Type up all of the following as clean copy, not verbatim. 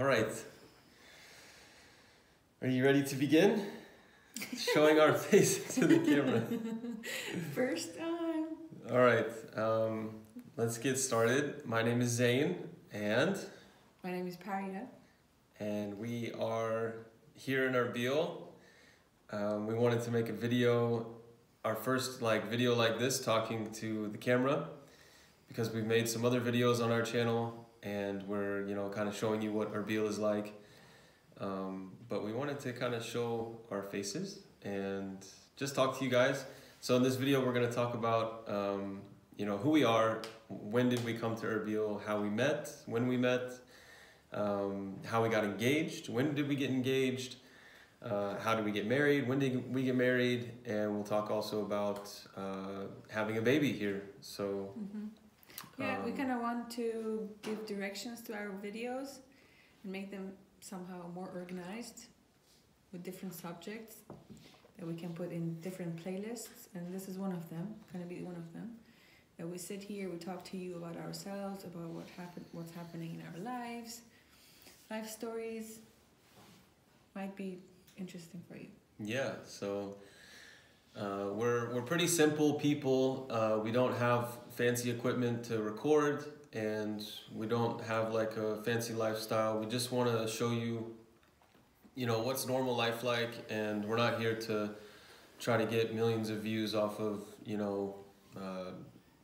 All right. Are you ready to begin? Showing our faces to the camera. First time. All right. Let's get started. My name is Zane, and My name is Paria. we are here in Erbil. We wanted to make a video, our first video like this, talking to the camera, because we've made some other videos on our channel, and we're kind of showing you what Erbil is like. But we wanted to kind of show our faces and just talk to you guys. So in this video, we're going to talk about who we are, when did we come to Erbil, how we met, when we met, how we got engaged, when did we get engaged, how did we get married, when did we get married, and we'll talk also about having a baby here. So we kind of want to give directions to our videos and make them somehow more organized with different subjects that we can put in different playlists, and this is one of them, gonna be one of them. That we sit here, we talk to you about ourselves, about what's happening in our lives, life stories. Might be interesting for you. Yeah, so we're pretty simple people. We don't have fancy equipment to record, and we don't have like a fancy lifestyle. We just want to show you, what's normal life like, and we're not here to try to get millions of views off of,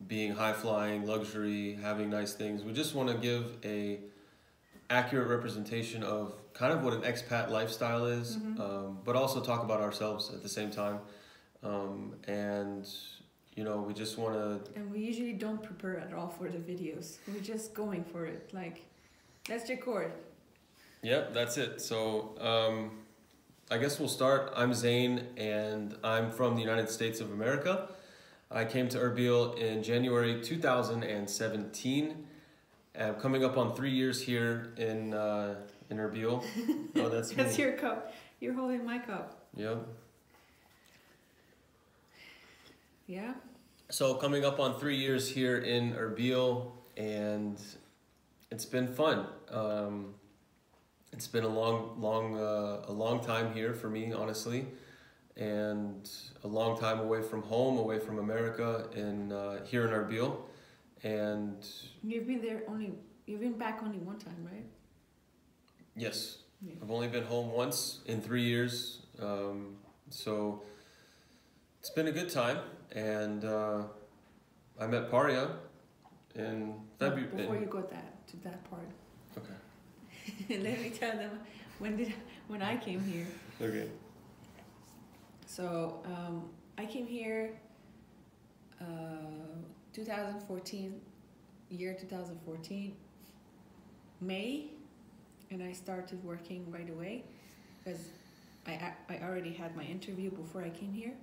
being high-flying, luxury, having nice things. We just want to give a accurate representation of kind of what an expat lifestyle is, but also talk about ourselves at the same time. We just want to... And we usually don't prepare at all for the videos. We're just going for it. Let's record. Yep, that's it. So I guess we'll start. I'm Zane, and I'm from the United States of America. I came to Erbil in January 2017. I'm coming up on 3 years here in Erbil. Oh, that's me. That's your cup. You're holding my cup. Yep. Yeah. So coming up on 3 years here in Erbil, and it's been fun. It's been a long time here for me, honestly, and a long time away from home, away from America, and here in Erbil. And you've been back only one time, right? Yes, yeah. I've only been home once in 3 years, so it's been a good time. And I met Paria in February. Before you go to that part. Okay. Let me tell them when I came here. Okay. So I came here 2014, May, and I started working right away because I already had my interview before I came here.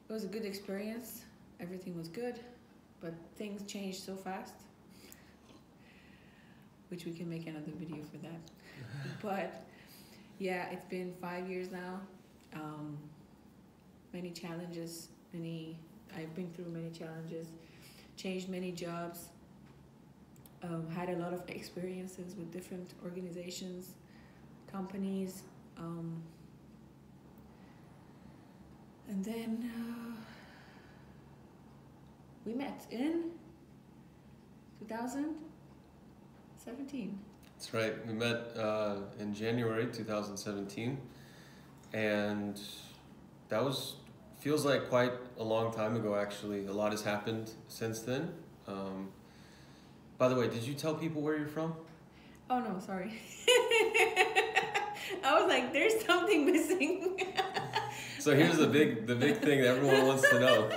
It was a good experience. Everything was good, but things changed so fast, which we can make another video for that. But yeah, it's been 5 years now. Many challenges, I've been through many challenges, changed many jobs, had a lot of experiences with different organizations, companies, and then we met in 2017. That's right. We met in January 2017, and that feels like quite a long time ago, actually. A lot has happened since then. By the way, did you tell people where you're from? Oh no, sorry. I was like, there's something missing. So here's the big thing that everyone wants to know.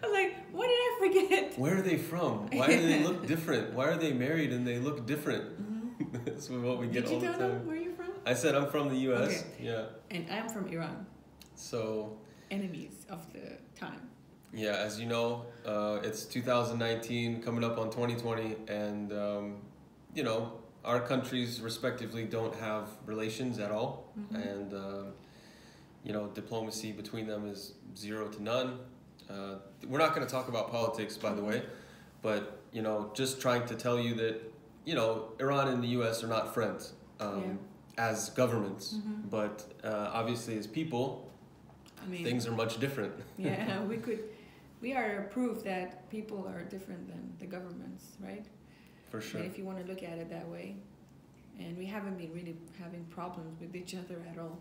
I was like, what did I forget? Where are they from? Why do they look different? Why are they married and they look different? That's what we get all the time. Did you tell them where you're from? I said I'm from the U.S. Okay. Yeah. And I'm from Iran. So... enemies of the time. Yeah, as you know, it's 2019, coming up on 2020, and our countries respectively don't have relations at all, and diplomacy between them is 0 to none. We're not going to talk about politics, by the way, but just trying to tell you that Iran and the U.S. are not friends. as governments, but obviously as people, I mean, things are much different. Yeah, we are proof that people are different than the governments, right? For sure. But if you want to look at it that way, and we haven't been really having problems with each other at all.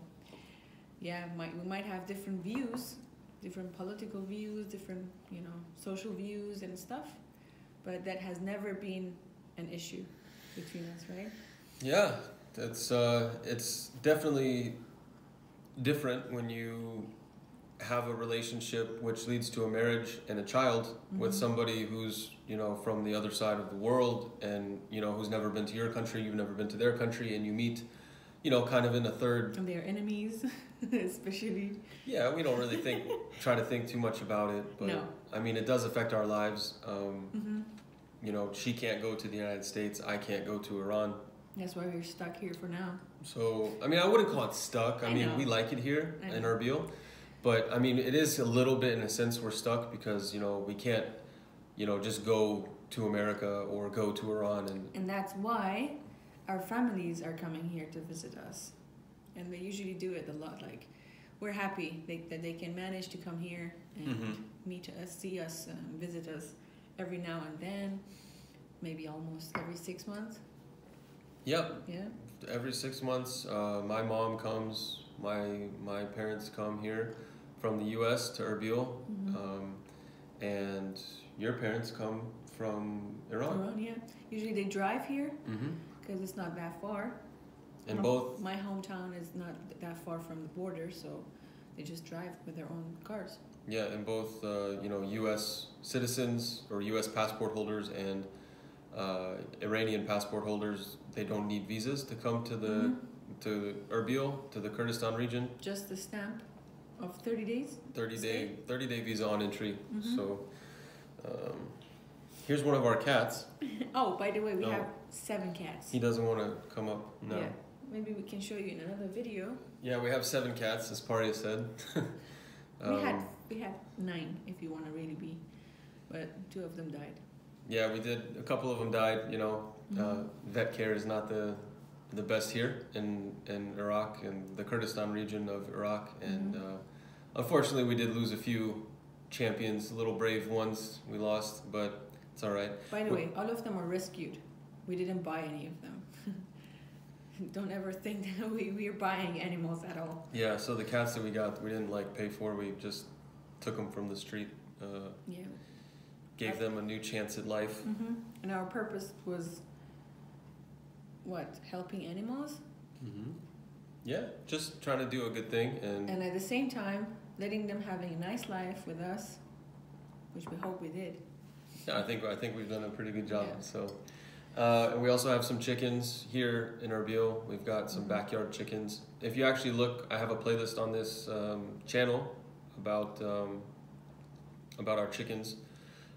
Yeah, we might have different views, different political views, different, you know, social views and stuff, but that has never been an issue between us, right? Yeah, it's definitely different when you have a relationship which leads to a marriage and a child with somebody who's, you know, from the other side of the world, and, you know, who's never been to your country, you've never been to their country, and you meet, you know, kind of in a third. And they're enemies, especially. Yeah, we don't really try to think too much about it, but no. I mean, it does affect our lives. You know, she can't go to the United States, I can't go to Iran. That's why we're stuck here for now. So, I mean, I wouldn't call it stuck. I mean, we like it here in Erbil. But, I mean, it is a little bit, in a sense, we're stuck because, you know, we can't, you know, just go to America or go to Iran. And that's why our families are coming here to visit us. And they usually do it a lot. Like, we're happy that they can manage to come here and meet us, see us, visit us every now and then. Maybe almost every 6 months. Yep. Yeah. Every 6 months, my mom comes, my parents come here from the U.S. to Erbil, and your parents come from Iran. Iran, yeah. Usually they drive here because it's not that far. And both. My hometown is not that far from the border, so they just drive with their own cars. Yeah, and both, you know, U.S. citizens or U.S. passport holders and Iranian passport holders, they don't need visas to come to the to Erbil, to the Kurdistan region. Just the stamp of 30 days? 30-day visa on entry. So here's one of our cats. Oh, by the way, we have 7 cats. He doesn't want to come up. No. Yeah. Maybe we can show you in another video. Yeah, we have 7 cats, as Paria said. We had 9, if you want to really be, but 2 of them died. Yeah, we did. A couple of them died. You know, vet care is not the best here in Iraq and the Kurdistan region of Iraq, and unfortunately, we did lose a few champions, little brave ones. We lost, but it's all right. By the way, all of them were rescued. We didn't buy any of them. Don't ever think that we are buying animals at all. Yeah, so the cats that we got, we didn't like pay for. We just took them from the street. Gave them a new chance at life. And our purpose was, what, helping animals? Yeah, just trying to do a good thing. And at the same time, letting them having a nice life with us, which we hope we did. Yeah, I think we've done a pretty good job. Yeah. So, and we also have some chickens here in Erbil. We've got some backyard chickens. If you actually look, I have a playlist on this channel about our chickens.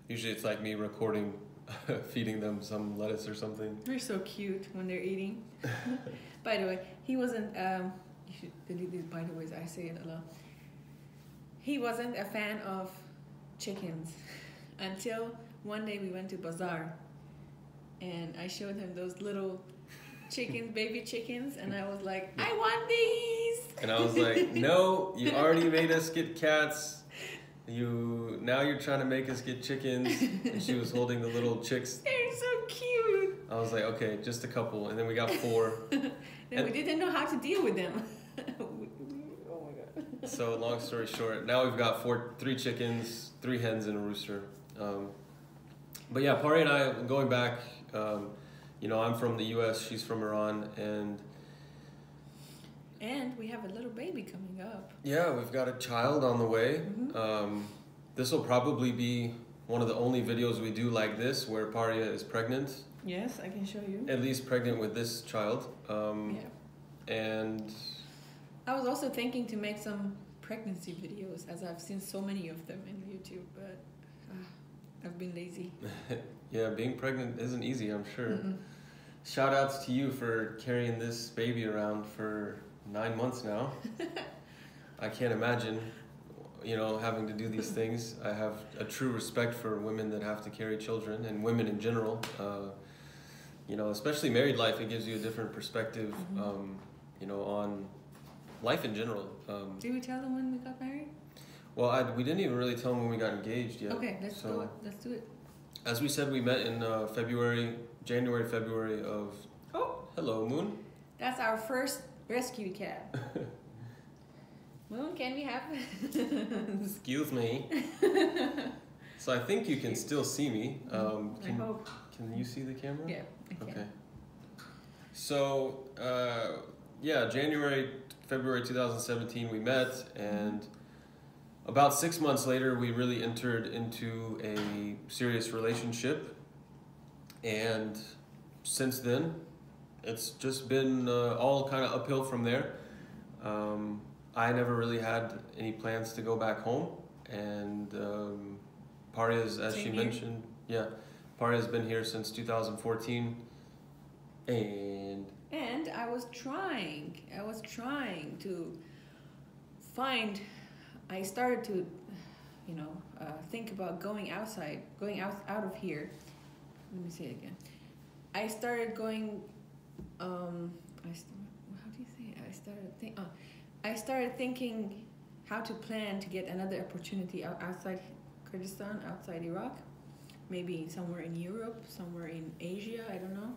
Usually it's like me recording, feeding them some lettuce or something. They're so cute when they're eating. By the way, he wasn't, you should delete these by the ways, I say it a lot. He wasn't a fan of chickens until one day we went to Bazaar and I showed him those little chickens, baby chickens, and I was like, I want these! And I was like, no, you already made us get cats. Now you're trying to make us get chickens. And she was holding the little chicks. They're so cute. I was like, okay, just a couple. And then we got 4. And we didn't know how to deal with them. Oh my God. So long story short, now we've got 3 chickens, 3 hens, and a rooster. But yeah, Pari and I, going back, you know, I'm from the U.S., she's from Iran, and we have a little baby coming up. Yeah, we've got a child on the way. This will probably be one of the only videos we do like this where Paria is pregnant. Yes, I can show you. At least pregnant with this child. And I was also thinking to make some pregnancy videos, as I've seen so many of them in YouTube, but I've been lazy. Yeah, being pregnant isn't easy, I'm sure. Shout outs to you for carrying this baby around for 9 months now. I can't imagine, you know, having to do these things. I have a true respect for women that have to carry children and women in general. you know, especially married life, it gives you a different perspective, you know, on life in general. Did we tell them when we got married? Well, we didn't even really tell them when we got engaged yet. Okay, let's do it. Let's do it. As we said, we met in January, February of... Oh! Hello, Moon. That's our first rescue cat. Moon, can we have... Excuse me. So I think you can still see me. I hope. Can you see the camera? Yeah, I can. Okay. So, yeah, January, February 2017 we met, and about 6 months later we really entered into a serious relationship. And since then, it's just been all kind of uphill from there. I never really had any plans to go back home, and Paria's, as she mentioned, yeah, Paria's been here since 2014, and I was trying to find. I started to, you know, think about going outside, going out of here. Let me say it again. I started going. How do you say it? I started thinking how to plan to get another opportunity outside Kurdistan, outside Iraq, maybe somewhere in Europe, somewhere in Asia, I don't know,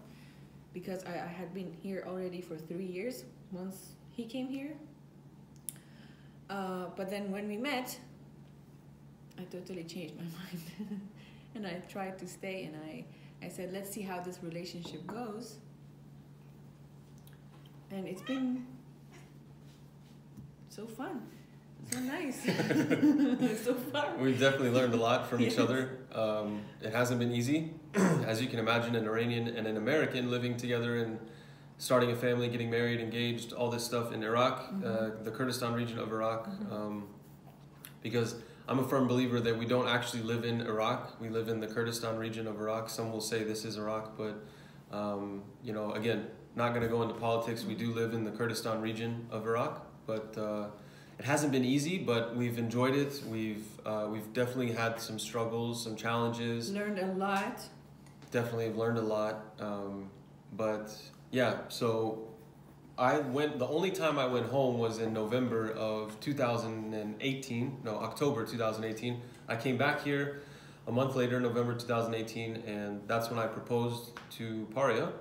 because I had been here already for 3 years once he came here. But then when we met, I totally changed my mind and I tried to stay, and I said, let's see how this relationship goes. And it's been so fun, so nice, so fun. We've definitely learned a lot from each other. It hasn't been easy. As you can imagine, an Iranian and an American living together and starting a family, getting married, engaged, all this stuff in Iraq, the Kurdistan region of Iraq. Because I'm a firm believer that we don't actually live in Iraq. We live in the Kurdistan region of Iraq. Some will say this is Iraq, but you know, again, not going to go into politics. We do live in the Kurdistan region of Iraq, but it hasn't been easy, but we've enjoyed it. We've definitely had some struggles, some challenges. Learned a lot. Definitely have learned a lot. But yeah, so the only time I went home was in November of 2018. No, October 2018. I came back here a month later, November 2018, and that's when I proposed to Paria.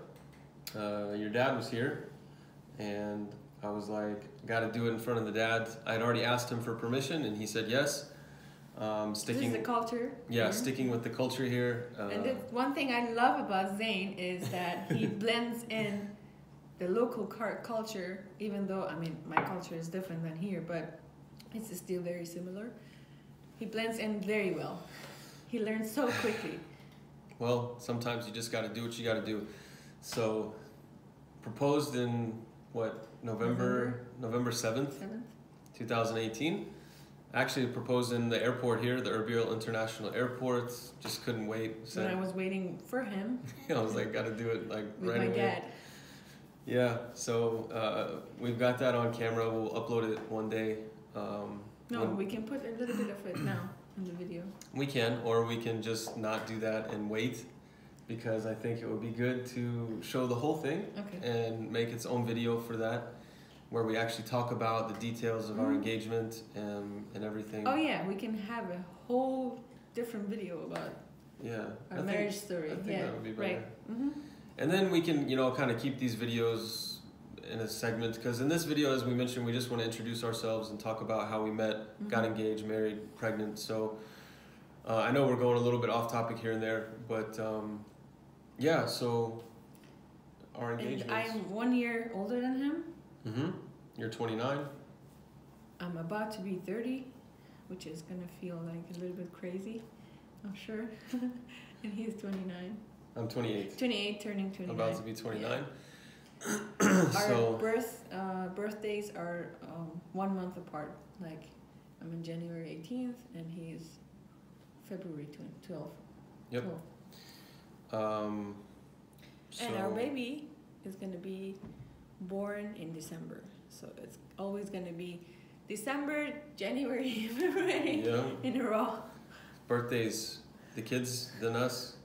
Your dad was here, and I was like, got to do it in front of the dad. I'd already asked him for permission, and he said yes. This is the culture. Yeah, sticking with the culture here. And one thing I love about Zain is that he blends in the local culture, even though, I mean, my culture is different than here, but it's still very similar. He blends in very well. He learns so quickly. Well, sometimes you just got to do what you got to do. So, proposed in what, November 7th, 2018. Actually proposed in the airport here, the Erbil International Airport. Just couldn't wait. When I was waiting for him. I was like, got to do it like with right my away. dad. Yeah, so we've got that on camera. We'll upload it one day. We can put a little bit of it now in the video. We can, or we can just not do that and wait, because I think it would be good to show the whole thing and make its own video for that, where we actually talk about the details of our engagement and everything. Oh yeah, we can have a whole different video about our marriage story. I think that would be better. Right. And then we can, you know, kind of keep these videos in a segment, because in this video, as we mentioned, we just want to introduce ourselves and talk about how we met, got engaged, married, pregnant. So I know we're going a little bit off topic here and there, but yeah, so our engagement. I'm 1 year older than him. You're 29. I'm about to be 30, which is gonna feel like a little bit crazy, I'm sure. And he's 29. I'm 28. 28, turning 29. About to be 29. Our birthdays are 1 month apart. Like, I'm on January 18th, and he's February 12th. Yep. 12th. And our baby is gonna be born in December, so it's always gonna be December, January, February in a row. Birthdays, the kids, then us.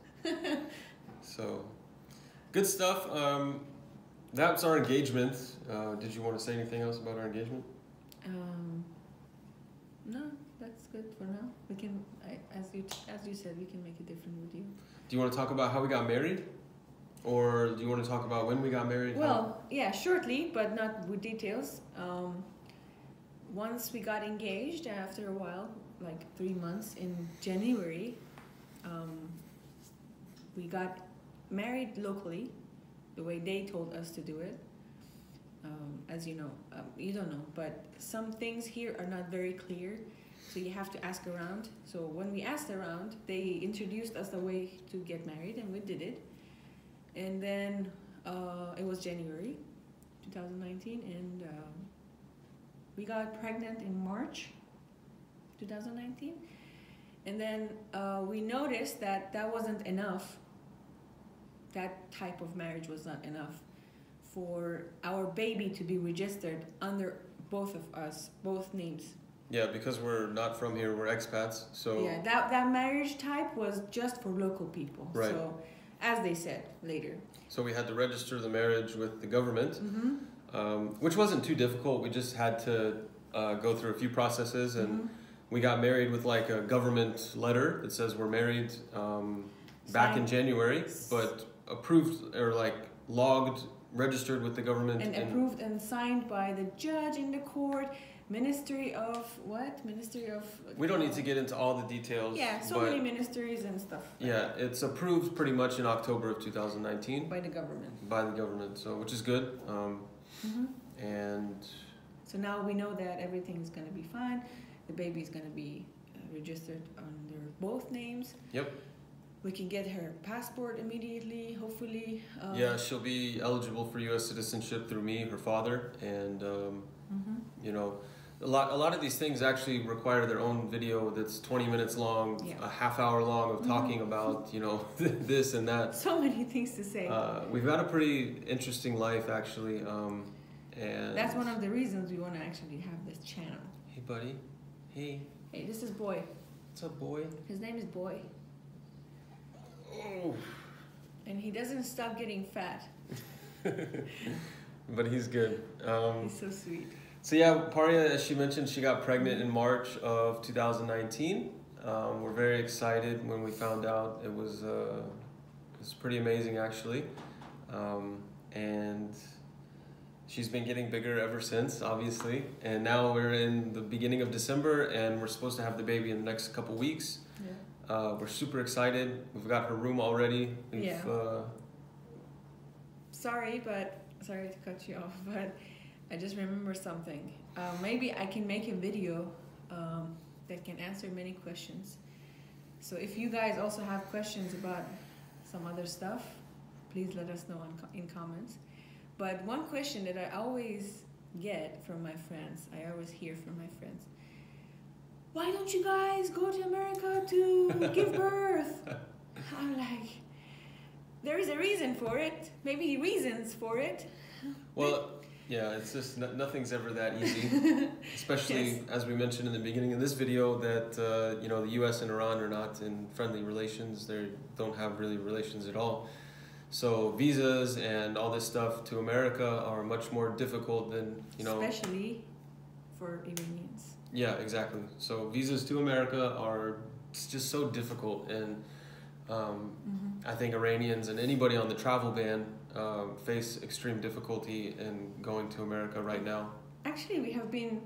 So Good stuff. That's our engagement. Did you want to say anything else about our engagement? No, that's good for now. We can, as you said, we can make a different video. Do you want to talk about how we got married? Or do you want to talk about when we got married? Well, yeah, shortly, but not with details. Once we got engaged, after a while, like 3 months in January, we got married locally, the way they told us to do it. As you know, you don't know, but some things here are not very clear, so you have to ask around. So when we asked around, they introduced us the way to get married, and we did it. And then it was January 2019, and we got pregnant in March 2019. And then we noticed that that wasn't enough. That type of marriage was not enough for our baby to be registered under both of us, both names. Yeah, because we're not from here, we're expats, so... Yeah, that marriage type was just for local people. Right. So, as they said later. So we had to register the marriage with the government, which wasn't too difficult. We just had to go through a few processes, and we got married with like a government letter that says we're married back in January, but approved or like logged, registered with the government. And approved and signed by the judge in the court. Ministry of what? Ministry of... We don't need to get into all the details. Yeah, so many ministries and stuff. Yeah, it's approved pretty much in October of 2019. By the government. By the government, so which is good. And... So now we know that everything is going to be fine. The baby is going to be registered under both names. Yep. We can get her passport immediately, hopefully. Yeah, she'll be eligible for U.S. citizenship through me, her father, and you know, a lot of these things actually require their own video that's 20 minutes long, a half hour long of talking about, you know, this and that. So many things to say. We've got a pretty interesting life, actually, and that's one of the reasons we want to actually have this channel. Hey, buddy. Hey. Hey, this is Boy. What's up, Boy? His name is Boy. Oh. And he doesn't stop getting fat. But he's good. He's so sweet. So yeah, Paria, as she mentioned, she got pregnant in March of 2019. We're very excited when we found out. It was pretty amazing, actually. And she's been getting bigger ever since, obviously. And now we're in the beginning of December, and we're supposed to have the baby in the next couple weeks. Yeah. We're super excited. We've got her room already. Sorry to cut you off, but I just remember something. Maybe I can make a video that can answer many questions. So if you guys also have questions about some other stuff, please let us know in comments. But one question that I always get from my friends, I always hear from my friends, why don't you guys go to America to give birth? I'm like, there is a reason for it, maybe reasons for it. Well, yeah, it's just nothing's ever that easy, especially as we mentioned in the beginning of this video that you know, the U.S. and Iran are not in friendly relations. They don't have really relations at all. So visas and all this stuff to America are much more difficult than, you know... Especially for Iranians. Yeah, exactly. So visas to America are just so difficult, and I think Iranians and anybody on the travel ban face extreme difficulty in going to America right now. Actually, we have been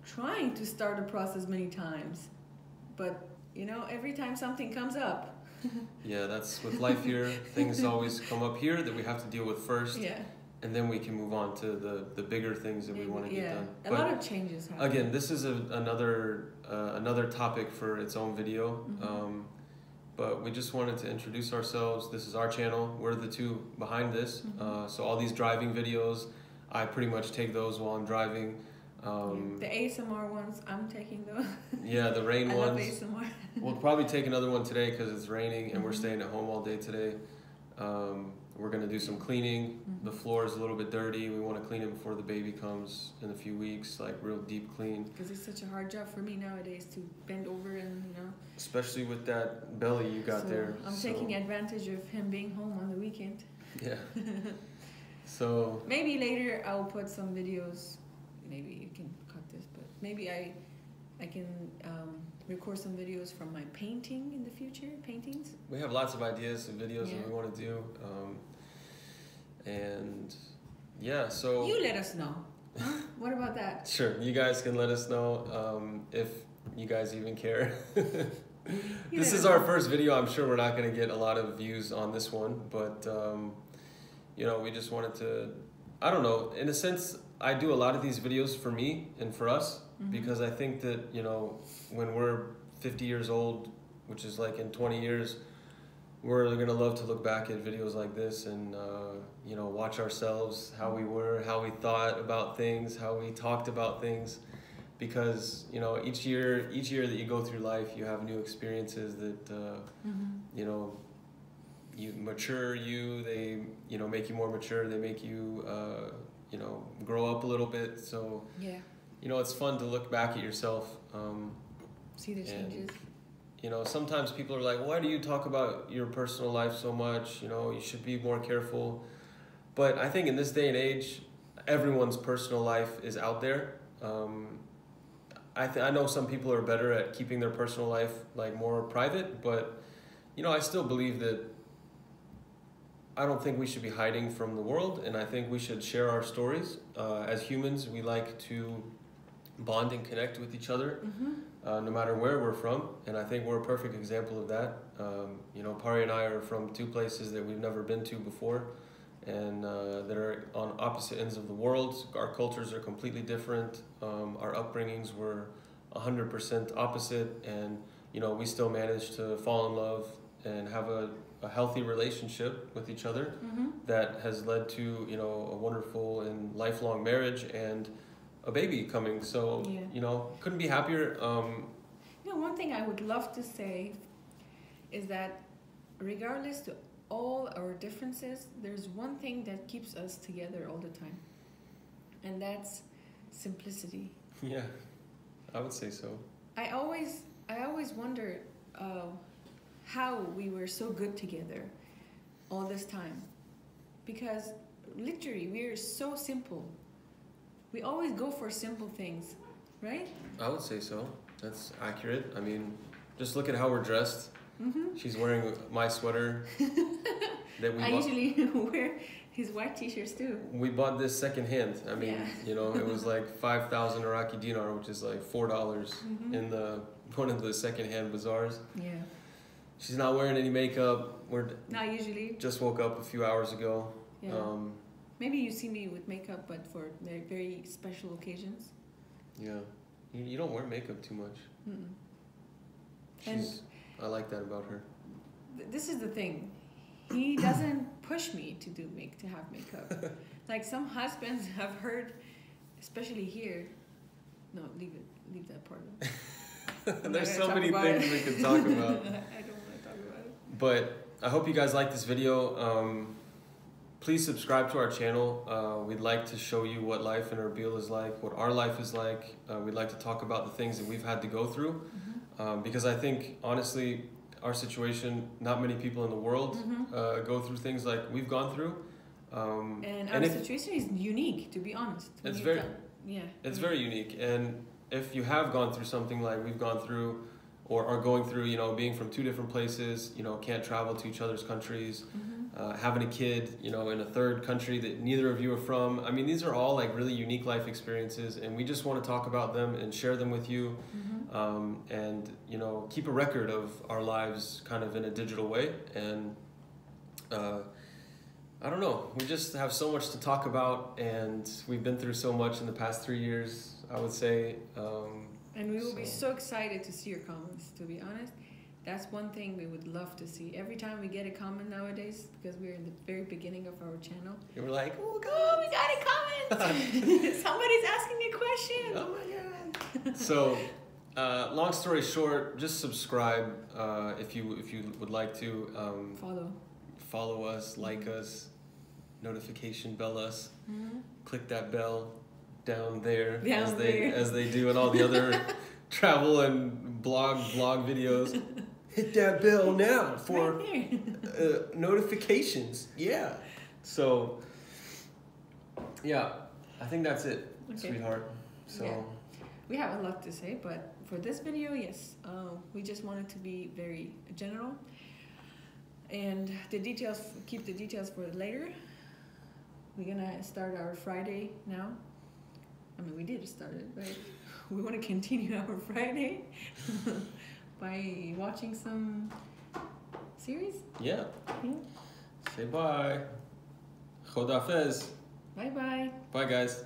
trying to start a process many times, but, you know, every time something comes up. Yeah, that's with life here. Things always come up here that we have to deal with first. Yeah. And then we can move on to the bigger things that we want to get done. A lot of changes happen. Again, this is another topic for its own video. But we just wanted to introduce ourselves. This is our channel. We're the two behind this. So all these driving videos, I pretty much take those while I'm driving. The ASMR ones, I'm taking those. Yeah, the rain I ones. love ASMR. We'll probably take another one today because it's raining and we're staying at home all day today. We're going to do some cleaning. The floor is a little bit dirty. We want to clean it before the baby comes in a few weeks, like real deep clean. Because it's such a hard job for me nowadays to bend over and, you know. Especially with that belly you got there. I'm taking advantage of him being home on the weekend. Yeah. So maybe later I'll put some videos. Maybe you can cut this, but maybe I can record some videos from my painting in the future. Paintings. we have lots of ideas and videos that we want to do, and yeah. So you let us know. What about that? Sure, you guys can let us know if you guys even care. This is our first video. I'm sure we're not going to get a lot of views on this one, but you know, we just wanted to, I don't know, in a sense, I do a lot of these videos for me and for us, because I think that, you know, when we're 50 years old, which is like in 20 years, we're going to love to look back at videos like this and, you know, watch ourselves, how we were, how we thought about things, how we talked about things. Because, you know, each year that you go through life, you have new experiences that, you know, you mature you, they, you know, make you more mature, they make you, you know, grow up a little bit. So, yeah, you know, it's fun to look back at yourself. See the changes. You know, sometimes people are like, why do you talk about your personal life so much? You know, you should be more careful. But I think in this day and age, everyone's personal life is out there. I know some people are better at keeping their personal life like more private, but you know, I still believe that I don't think we should be hiding from the world, and I think we should share our stories. As humans, we like to bond and connect with each other, no matter where we're from, and I think we're a perfect example of that. You know, Pari and I are from two places that we've never been to before, and that are on opposite ends of the world. Our cultures are completely different. Our upbringings were 100% opposite, and you know, we still managed to fall in love and have a healthy relationship with each other that has led to, you know, a wonderful and lifelong marriage and a baby coming. So, you know, couldn't be happier. You know, one thing I would love to say is that regardless to all our differences, there's one thing that keeps us together all the time, and that's simplicity. Yeah, I would say so. I always wonder how we were so good together all this time, because literally we are so simple. We always go for simple things, right? I would say so. That's accurate. I mean, just look at how we're dressed. She's wearing my sweater that we I usually wear his white t-shirts too. We bought this secondhand. I mean, you know, it was like 5,000 Iraqi dinar, which is like $4 in one of the secondhand bazaars. Yeah. She's not wearing any makeup. We're not usually. Just woke up a few hours ago. Yeah. Maybe you see me with makeup, but for very special occasions. Yeah. You don't wear makeup too much. And I like that about her. This is the thing. He doesn't push me to have makeup. Like some husbands have heard, especially here. No, leave that part. There's so many things we could talk about. I don't want to talk about it. But I hope you guys like this video. Please subscribe to our channel. We'd like to show you what life in Erbil is like, what our life is like. We'd like to talk about the things that we've had to go through. Because I think, honestly, our situation, not many people in the world go through things like we've gone through. And our situation is unique, to be honest. It's very unique. And if you have gone through something like we've gone through, or are going through, you know, being from two different places, you know, can't travel to each other's countries, having a kid, you know, in a third country that neither of you are from. I mean, these are all like really unique life experiences, and we just want to talk about them and share them with you, and, you know, keep a record of our lives kind of in a digital way. And I don't know, we just have so much to talk about, and we've been through so much in the past 3 years, I would say. And we will be so excited to see your comments, to be honest. That's one thing we would love to see. Every time we get a comment nowadays, because we're in the very beginning of our channel. We're like, oh, we got a comment! Somebody's asking a question! Oh my God! So, long story short, just subscribe if you would like to. Follow us, like us, notification bell us. Click that bell down there, as they do in all the other travel and blog videos. Hit that bell now for notifications. Yeah. So, yeah, I think that's it, Okay. sweetheart. So, Yeah. We have a lot to say, but for this video, yes, we just wanted to be very general. And the details, keep the details for later. We're gonna start our Friday now. I mean, we did start it, but we want to continue our Friday by watching some series. yeah. Yeah. Say bye. Chodafez. Bye bye. Bye, guys.